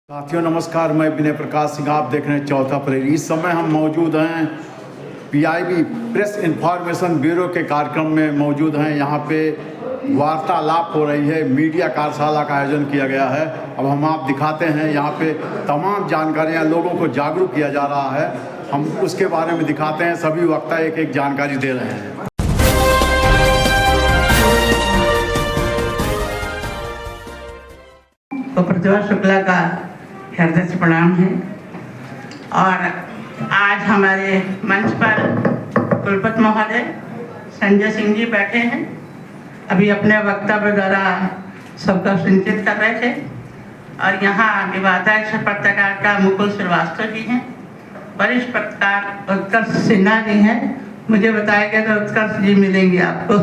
साथियों नमस्कार, मैं विनय प्रकाश सिंह, आप देख रहे हैं चौथा प्रहरी। इस समय हम मौजूद हैं पीआईबी प्रेस इन्फॉर्मेशन ब्यूरो के कार्यक्रम में मौजूद हैं। यहाँ पे वार्तालाप हो रही है, मीडिया कार्यशाला का आयोजन किया गया है। अब हम आप दिखाते हैं, यहाँ पे तमाम जानकारियाँ लोगों को जागरूक किया जा रहा है, हम उसके बारे में दिखाते हैं। सभी वक्ता एक एक जानकारी दे रहे हैं। तो प्रतिभा शुक्ला का हृदय से प्रणाम है। और आज हमारे मंच पर कुलपति महोदय संजय सिंह जी बैठे हैं। अभी अपने वक्तव्य द्वारा सबका सुनिश्चित कर रहे थे। और यहाँ विवादास्पद पत्रकारिता मुकुल श्रीवास्तव जी हैं, वरिष्ठ पत्रकार उत्कर्ष सिन्हा जी हैं। मुझे बताया गया तो उत्कर्ष जी मिलेंगे आपको,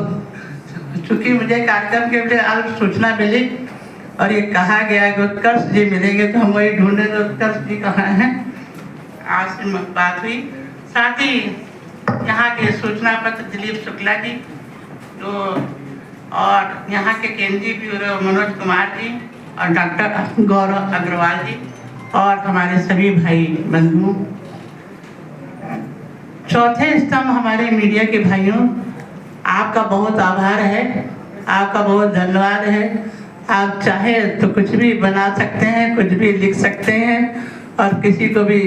चूँकि मुझे कार्यक्रम के लिए अल्प सूचना मिली और ये कहा गया है कि उत्कर्ष जी मिलेंगे, तो हम वही ढूंढे तो उत्कर्ष जी कहाँ हैं। आज से बात हुई। साथ ही यहाँ के सूचना पत्र दिलीप शुक्ला जी जो, और यहाँ के केंद्रीय ब्यूरो मनोज कुमार जी और डॉक्टर गौरव अग्रवाल जी और हमारे सभी भाई बंधु। चौथे स्तंभ हमारे मीडिया के भाइयों, आपका बहुत आभार है, आपका बहुत धन्यवाद है। आप चाहे तो कुछ भी बना सकते हैं, कुछ भी लिख सकते हैं और किसी को भी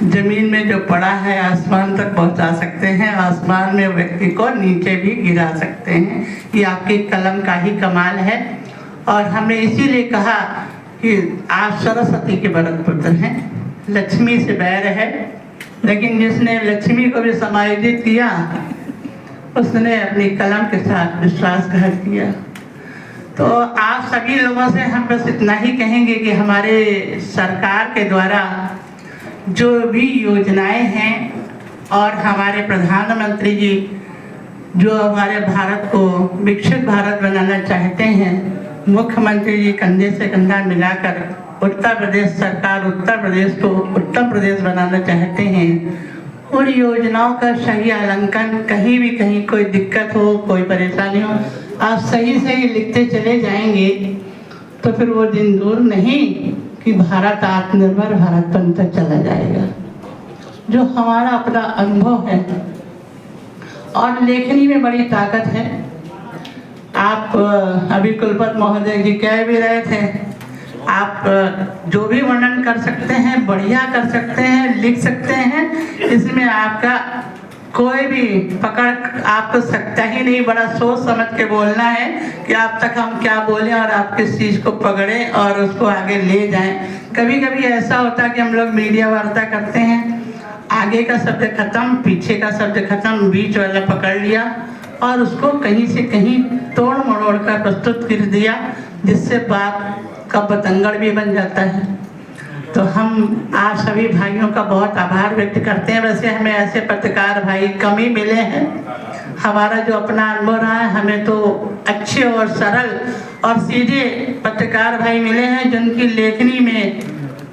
जमीन में जो पड़ा है आसमान तक पहुंचा सकते हैं, आसमान में व्यक्ति को नीचे भी गिरा सकते हैं। ये आपकी कलम का ही कमाल है। और हमने इसीलिए कहा कि आप सरस्वती के वरद पुत्र हैं, लक्ष्मी से बैर है, लेकिन जिसने लक्ष्मी को भी समायोजित किया उसने अपनी कलम के साथ विश्वासघात किया। तो आप सभी लोगों से हम बस इतना ही कहेंगे कि हमारे सरकार के द्वारा जो भी योजनाएं हैं और हमारे प्रधानमंत्री जी जो हमारे भारत को विकसित भारत बनाना चाहते हैं, मुख्यमंत्री जी कंधे से कंधा मिलाकर उत्तर प्रदेश सरकार उत्तर प्रदेश को उत्तम प्रदेश बनाना चाहते हैं। उन योजनाओं का सही आलंकन, कहीं भी कहीं कोई दिक्कत हो, कोई परेशानी हो, आप सही सही लिखते चले जाएंगे तो फिर वो दिन दूर नहीं कि भारत आत्मनिर्भर भारत बनता चला जाएगा। जो हमारा अपना अनुभव है और लेखनी में बड़ी ताकत है। आप अभी कुलपति महोदय जी कह भी रहे थे, आप जो भी वर्णन कर सकते हैं बढ़िया कर सकते हैं, लिख सकते हैं, इसमें आपका कोई भी पकड़ आपको सकता ही नहीं। बड़ा सोच समझ के बोलना है कि आप तक हम क्या बोलें और आप किस चीज़ को पकड़ें और उसको आगे ले जाएं। कभी कभी ऐसा होता है कि हम लोग मीडिया वार्ता करते हैं, आगे का शब्द खत्म, पीछे का शब्द खत्म, बीच वाला पकड़ लिया और उसको कहीं से कहीं तोड़ मरोड़ कर प्रस्तुत कर दिया, जिससे बात का बतंगड़ भी बन जाता है। तो हम आप सभी भाइयों का बहुत आभार व्यक्त करते हैं। वैसे हमें ऐसे पत्रकार भाई कम ही मिले हैं। हमारा जो अपना अनुभव रहा है, हमें तो अच्छे और सरल और सीधे पत्रकार भाई मिले हैं जिनकी लेखनी में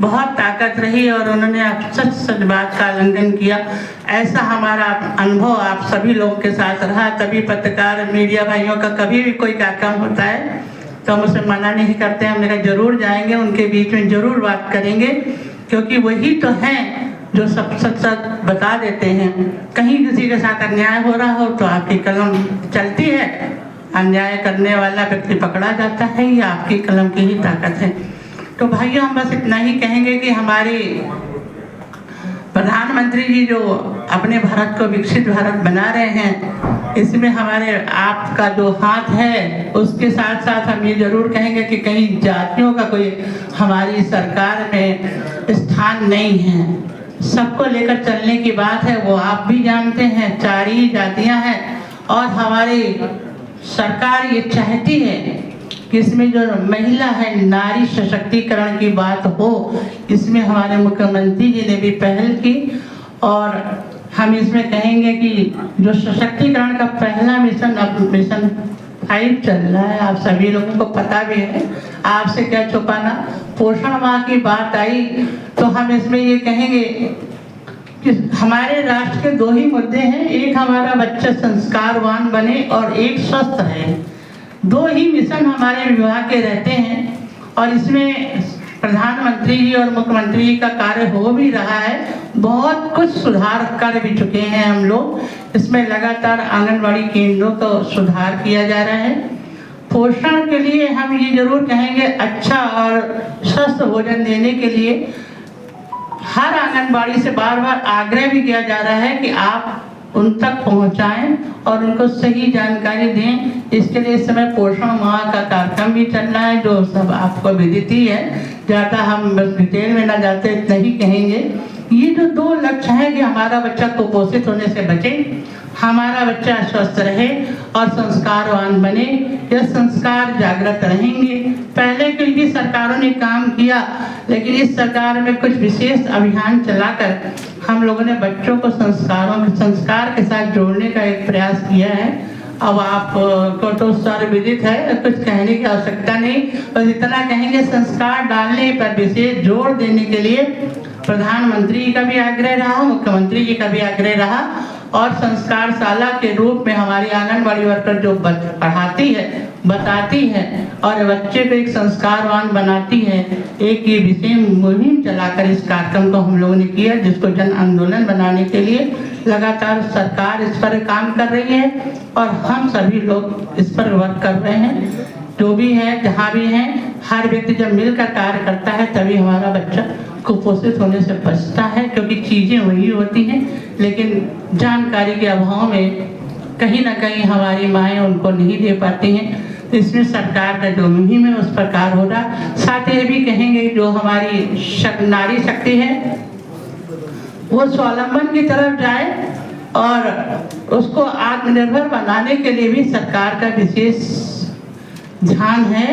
बहुत ताकत रही और उन्होंने सच सच बात का उल्लंघन किया। ऐसा हमारा अनुभव आप सभी लोगों के साथ रहा। तभी पत्रकार मीडिया भाइयों का कभी भी कोई कार्यक्रम होता है तो हम उसे मना नहीं करते, हमने कहा जरूर जाएंगे, उनके बीच में जरूर बात करेंगे, क्योंकि वही तो हैं जो सब सच सच बता देते हैं। कहीं किसी के साथ अन्याय हो रहा हो तो आपकी कलम चलती है, अन्याय करने वाला व्यक्ति पकड़ा जाता है, ये आपकी कलम की ही ताकत है। तो भाइयों, हम बस इतना ही कहेंगे कि हमारे प्रधानमंत्री जी जो अपने भारत को विकसित भारत बना रहे हैं, इसमें हमारे आपका जो हाथ है, उसके साथ साथ हम ये जरूर कहेंगे कि कहीं जातियों का कोई हमारी सरकार में स्थान नहीं है। सबको लेकर चलने की बात है, वो आप भी जानते हैं, 4 ही जातियां हैं। और हमारी सरकार ये चाहती है कि इसमें जो महिला है, नारी सशक्तिकरण की बात हो। इसमें हमारे मुख्यमंत्री जी ने भी पहल की और हम इसमें कहेंगे कि जो सशक्तिकरण का पहला मिशन, अब मिशन 5 चल रहा है, आप सभी लोगों को पता भी है, आपसे क्या छुपाना। पोषण माह की बात आई तो हम इसमें ये कहेंगे कि हमारे राष्ट्र के 2 ही मुद्दे हैं, एक हमारा बच्चा संस्कारवान बने और एक स्वस्थ रहे। 2 ही मिशन हमारे विभाग के रहते हैं और इसमें प्रधानमंत्री जी और मुख्यमंत्री जी का कार्य हो भी रहा है, बहुत कुछ सुधार कर भी चुके हैं हम लोग। इसमें लगातार आंगनबाड़ी केंद्रों का सुधार किया जा रहा है। पोषण के लिए हम ये जरूर कहेंगे, अच्छा और स्वस्थ भोजन देने के लिए हर आंगनबाड़ी से बार बार आग्रह भी किया जा रहा है कि आप उन तक पहुंचाएं और उनको सही जानकारी दें। इसके लिए इस समय पोषण माह का कार्यक्रम भी चल रहा है, जो सब आपको विदित ही है, ज़्यादा हम बस डिटेल में ना जाते, इतना ही कहेंगे। ये जो 2 लक्ष्य हैं कि हमारा बच्चा कुपोषित होने से बचे, हमारा बच्चा स्वस्थ रहे और संस्कारवान बने, यह संस्कार जागृत रहेंगे। पहले की सरकारों ने काम किया, लेकिन इस सरकार में कुछ विशेष अभियान चलाकर हम लोगों ने बच्चों को संस्कार के साथ जोड़ने का एक प्रयास किया है। अब आपको तो सारे विदित है, कुछ कहने की आवश्यकता नहीं, बस इतना कहेंगे संस्कार डालने पर विशेष जोर देने के लिए प्रधानमंत्री का भी आग्रह रहा, मुख्यमंत्री जी का भी आग्रह रहा और संस्कारशाला के रूप में हमारी आंगनबाड़ी वर्कर जो पढ़ाती है, बताती है और बच्चे को एक संस्कारवान बनाती है, एक ये विशेष मुहिम चलाकर इस कार्यक्रम को हम लोगों ने किया, जिसको जन आंदोलन बनाने के लिए लगातार सरकार इस पर काम कर रही है और हम सभी लोग इस पर वर्क कर रहे हैं। जो भी है, जहाँ भी है, हर व्यक्ति जब मिलकर कार्य करता है तभी हमारा बच्चा कुपोषित होने से बचता है, क्योंकि चीज़ें वही होती हैं, लेकिन जानकारी के अभाव में कहीं ना कहीं हमारी माएँ उनको नहीं दे पाती हैं। इसमें सरकार का जो मुहिम है उस पर कार्य हो रहा। साथ ही ये भी कहेंगे, जो हमारी नारी शक्ति है वो स्वावलंबन की तरफ जाए और उसको आत्मनिर्भर बनाने के लिए भी सरकार का विशेष ध्यान है,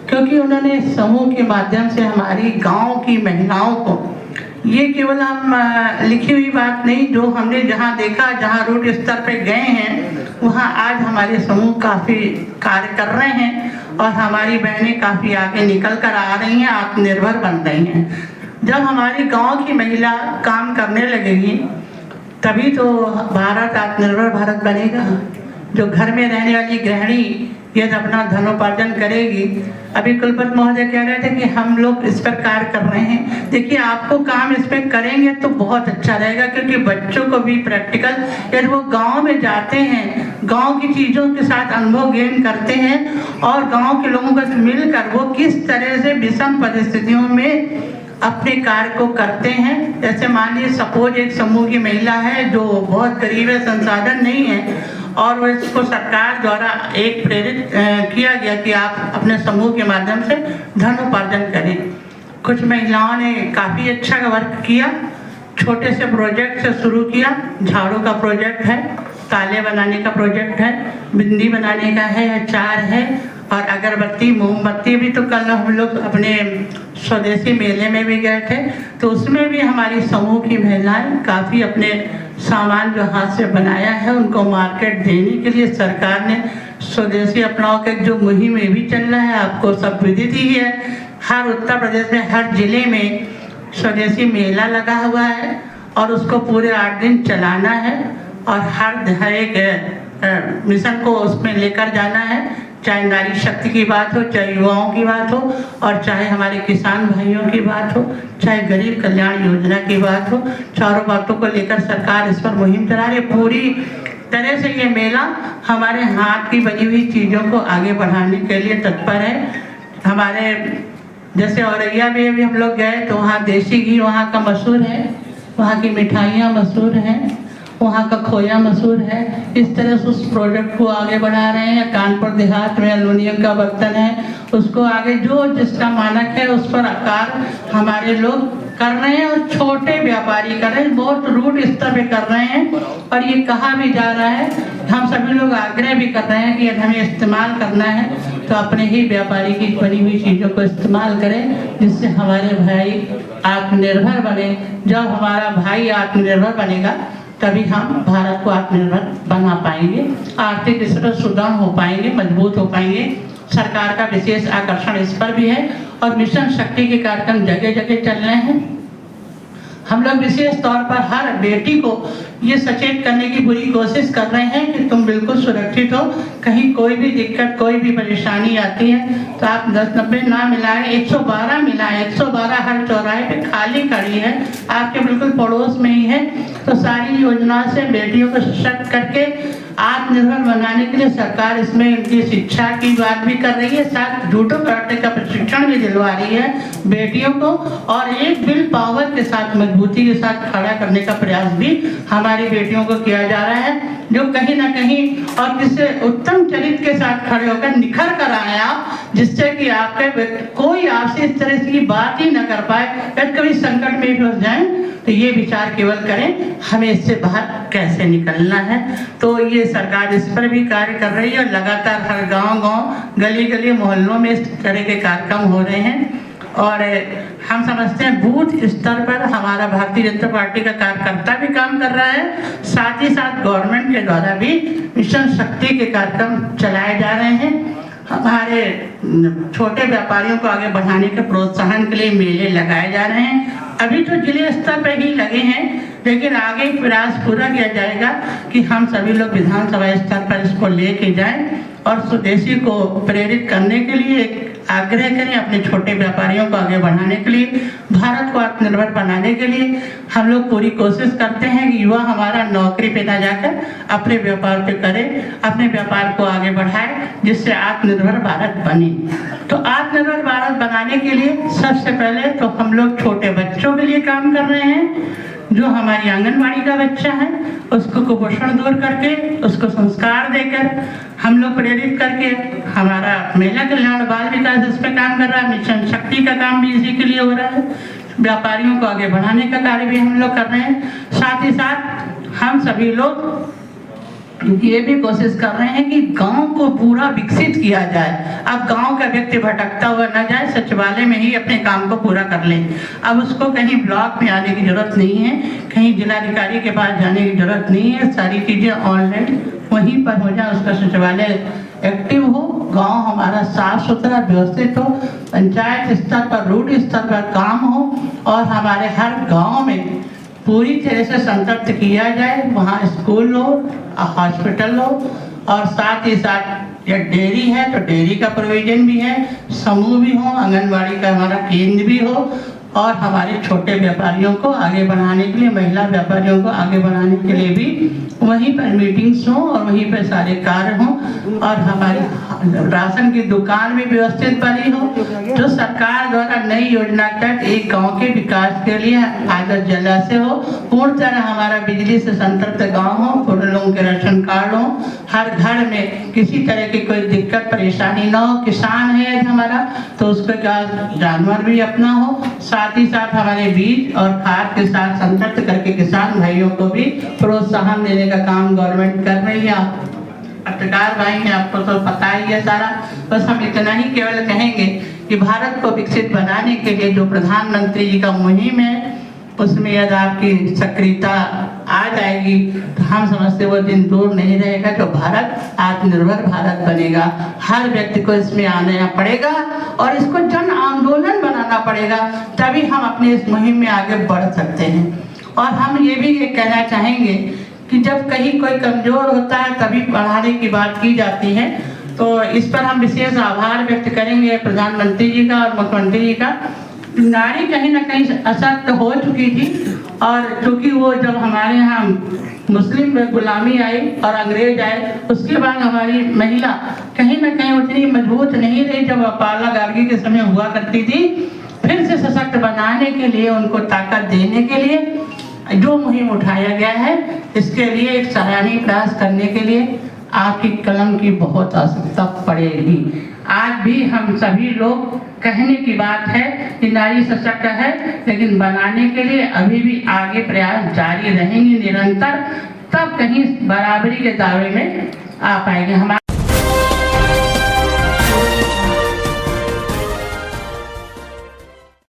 क्योंकि उन्होंने समूह के माध्यम से हमारी गांव की महिलाओं को, ये केवल हम लिखी हुई बात नहीं, जो हमने जहां देखा, जहां रूट स्तर पे गए हैं, वहां आज हमारे समूह काफ़ी कार्य कर रहे हैं और हमारी बहनें काफ़ी आगे निकल कर आ रही हैं, आत्मनिर्भर बन रही हैं। जब हमारी गांव की महिला काम करने लगेगी तभी तो भारत आत्मनिर्भर भारत बनेगा। जो घर में रहने वाली गृहिणी यदि अपना धनोपार्जन करेगी, अभी कुलपति महोदय कह रहे थे कि हम लोग इस पर कार्य कर रहे हैं। देखिए, आपको काम इस पर करेंगे तो बहुत अच्छा रहेगा, क्योंकि बच्चों को भी प्रैक्टिकल, यदि वो गांव में जाते हैं, गांव की चीज़ों के साथ अनुभव गेन करते हैं और गांव के लोगों के साथ मिलकर वो किस तरह से विषम परिस्थितियों में अपने कार्य को करते हैं। जैसे मान लीजिए सपोज एक समूह की महिला है जो बहुत गरीब है, संसाधन नहीं है, और इसको सरकार द्वारा एक प्रेरित किया गया कि आप अपने समूह के माध्यम से धन उपार्जन करें। कुछ महिलाओं ने काफ़ी अच्छा वर्क किया, छोटे से प्रोजेक्ट से शुरू किया। झाड़ू का प्रोजेक्ट है, ताले बनाने का प्रोजेक्ट है, बिंदी बनाने का है, अचार है और अगरबत्ती, मोमबत्ती भी। तो कल हम लोग अपने स्वदेशी मेले में भी गए थे, तो उसमें भी हमारी समूह की महिलाएं काफ़ी अपने सामान जो हाथ से बनाया है उनको मार्केट देने के लिए सरकार ने स्वदेशी अपनाओ के जो मुहिम में भी चल रहा है, आपको सब विदित ही है। हर उत्तर प्रदेश में हर जिले में स्वदेशी मेला लगा हुआ है और उसको पूरे 8 दिन चलाना है और हर एक मिशन को उसमें लेकर जाना है, चाहे नारी शक्ति की बात हो, चाहे युवाओं की बात हो और चाहे हमारे किसान भाइयों की बात हो, चाहे गरीब कल्याण योजना की बात हो। चारों बातों को लेकर सरकार इस पर मुहिम चला रही है। पूरी तरह से ये मेला हमारे हाथ की बनी हुई चीज़ों को आगे बढ़ाने के लिए तत्पर है। हमारे जैसे औरैया में भी हम लोग गए तो वहाँ देसी घी वहाँ का मशहूर है, वहाँ की मिठाइयाँ मशहूर हैं, वहाँ का खोया मशहूर है। इस तरह से उस प्रोजेक्ट को आगे बढ़ा रहे हैं। कानपुर देहात में एल्युमिनियम का बर्तन है, उसको आगे जो जिसका मानक है उस पर आकार हमारे लोग कर रहे हैं और छोटे व्यापारी कर रहे हैं, बहुत रूट स्तर पे कर रहे हैं। और ये कहा भी जा रहा है, हम सभी लोग आग्रह भी कर रहे हैं कि यदि हमें इस्तेमाल करना है तो अपने ही व्यापारी की बनी हुई चीज़ों को इस्तेमाल करें, जिससे हमारे भाई आत्मनिर्भर बने। जब हमारा भाई आत्मनिर्भर बनेगा तभी हम भारत को आत्मनिर्भर बना पाएंगे, आर्थिक स्तर सुदृढ़ हो पाएंगे, मजबूत हो पाएंगे। सरकार का विशेष आकर्षण इस पर भी है और मिशन शक्ति के कार्यक्रम जगह जगह चल रहे हैं। हम लोग विशेष तौर पर हर बेटी को ये सचेत करने की पूरी कोशिश कर रहे हैं कि तुम बिल्कुल सुरक्षित हो। कहीं कोई भी दिक्कत, कोई भी परेशानी आती है तो आप 1090 ना मिलाएं, 112 मिलाएं। 112 हर चौराहे पे खाली खड़ी है, आपके बिल्कुल पड़ोस में ही है। तो सारी योजना से बेटियों को सशक्त करके आत्मनिर्भर बनाने के लिए सरकार इसमें उनकी शिक्षा की बात भी कर रही है, साथ जूडो कराटे का प्रशिक्षण भी दिलवा रही है बेटियों को, और एक विल पावर के साथ, मजबूती के साथ खड़ा करने का प्रयास भी हमारी बेटियों को किया जा रहा है, जो कहीं ना कहीं और किसी उत्तम चरित्र के साथ खड़े होकर निखर कर आए आप, जिससे कि आपके कोई आपसे इस तरह की बात ही न कर पाए। यदि कभी संकट में भी फंस जाए तो ये विचार केवल करें हमें इससे बाहर कैसे निकलना है। तो ये सरकार इस पर भी कार्य कर रही है और लगातार हर गांव-गांव, गली-गली, मोहल्लों में इस तरह के कार्यक्रम हो रहे हैं। और हम समझते हैं बूथ स्तर पर हमारा भारतीय जनता पार्टी का कार्यकर्ता भी काम कर रहा है, साथ ही साथ गवर्नमेंट के द्वारा भी मिशन शक्ति के कार्यक्रम चलाए जा रहे हैं। हमारे छोटे व्यापारियों को आगे बढ़ाने के प्रोत्साहन के लिए मेले लगाए जा रहे हैं। अभी तो जिले स्तर पर ही लगे हैं, लेकिन आगे प्रयास पूरा किया जाएगा कि हम सभी लोग विधानसभा स्तर पर इसको लेके जाएं और स्वदेशी को प्रेरित करने के लिए आग्रह करें, अपने छोटे व्यापारियों को आगे बढ़ाने के लिए, भारत को आत्मनिर्भर बनाने के लिए हम लोग पूरी कोशिश करते हैं कि युवा हमारा नौकरी पे ना जाकर अपने व्यापार पे करे, अपने व्यापार को आगे बढ़ाए, जिससे आत्मनिर्भर भारत बने। तो आत्मनिर्भर भारत बनाने के लिए सबसे पहले तो हम लोग छोटे बच्चों के लिए काम कर रहे हैं। जो हमारी आंगनबाड़ी का बच्चा है उसको कुपोषण दूर करके, उसको संस्कार देकर हम लोग प्रेरित करके, हमारा महिला कल्याण बाल विकास इस पे काम कर रहा है, मिशन शक्ति का काम भी इसी के लिए हो रहा है, व्यापारियों को आगे बढ़ाने का कार्य भी हम लोग कर रहे हैं। साथ ही साथ हम सभी लोग ये भी कोशिश कर रहे हैं कि गांव को पूरा विकसित किया जाए। अब गांव का व्यक्ति भटकता हुआ न जाए, सचिवालय में ही अपने काम को पूरा कर ले। अब उसको कहीं ब्लॉक में आने की जरूरत नहीं है, कहीं जिलाधिकारी के पास जाने की जरूरत नहीं है, सारी चीजें ऑनलाइन वहीं पर हो जाए, उसका सचिवालय एक्टिव हो, गांव हमारा साफ सुथरा व्यवस्थित हो, पंचायत स्तर पर, रूट स्तर पर काम हो और हमारे हर गाँव में पूरी तरह से संतृप्त किया जाए। वहाँ स्कूल हो, हॉस्पिटल हो और साथ ही साथ या डेयरी है तो डेयरी का प्रोविजन भी है, समूह भी हो, आंगनबाड़ी का हमारा केंद्र भी हो और हमारे छोटे व्यापारियों को आगे बढ़ाने के लिए, महिला व्यापारियों को आगे बढ़ाने के लिए भी वहीं पर मीटिंग्स हों और वहीं पर सारे कार्य हों और हमारी राशन की दुकान भी व्यवस्थित बनी हो। जो सरकार द्वारा नई योजना तक एक गांव के विकास के लिए आदत जलाशय हो, पूर्ण तरह हमारा बिजली से संतृप्त गांव हो, पूरे लोगों के राशन कार्ड हो, हर घर में किसी तरह की कोई दिक्कत परेशानी ना हो। किसान है हमारा तो उसके जानवर भी अपना हो, साथ ही साथ हमारे बीज और खाद के साथ संतृप्त करके किसान भाइयों को भी प्रोत्साहन देने का काम गवर्नमेंट कर रही है। पत्रकार भाई हैं, आपको तो पता ही है सारा। बस हम इतना ही केवल कहेंगे कि भारत को विकसित बनाने के लिए जो प्रधानमंत्री जी का मुहिम है उसमें यदि आपकी सक्रियता आ जाएगी तो हम समझते वो दिन दूर नहीं रहेगा जो भारत आत्मनिर्भर भारत बनेगा। हर व्यक्ति को इसमें आना पड़ेगा और इसको जन आंदोलन बनाना पड़ेगा, तभी हम अपने इस मुहिम में आगे बढ़ सकते हैं। और हम ये भी कहना चाहेंगे कि जब कहीं कोई कमजोर होता है तभी बढ़ाने की बात की जाती है, तो इस पर हम विशेष आभार व्यक्त करेंगे प्रधानमंत्री जी का और मुख्यमंत्री जी का। नारी कहीं ना कहीं अशक्त हो चुकी थी और क्योंकि वो जब हमारे यहाँ मुस्लिम गुलामी आई और अंग्रेज आए, उसके बाद हमारी महिला कहीं ना कहीं उतनी मजबूत नहीं रही जब अपाला गार्गी के समय हुआ करती थी। फिर से सशक्त बनाने के लिए, उनको ताकत देने के लिए जो मुहिम उठाया गया है, इसके लिए एक सराहनीय प्रयास करने के लिए आपकी कलम की बहुत आवश्यकता पड़ेगी। आज भी हम सभी लोग कहने की बात है कि नारी सशक्त है, लेकिन बनाने के लिए अभी भी आगे प्रयास जारी रहेंगे निरंतर, तब कहीं बराबरी के दायरे में आ पाएंगे।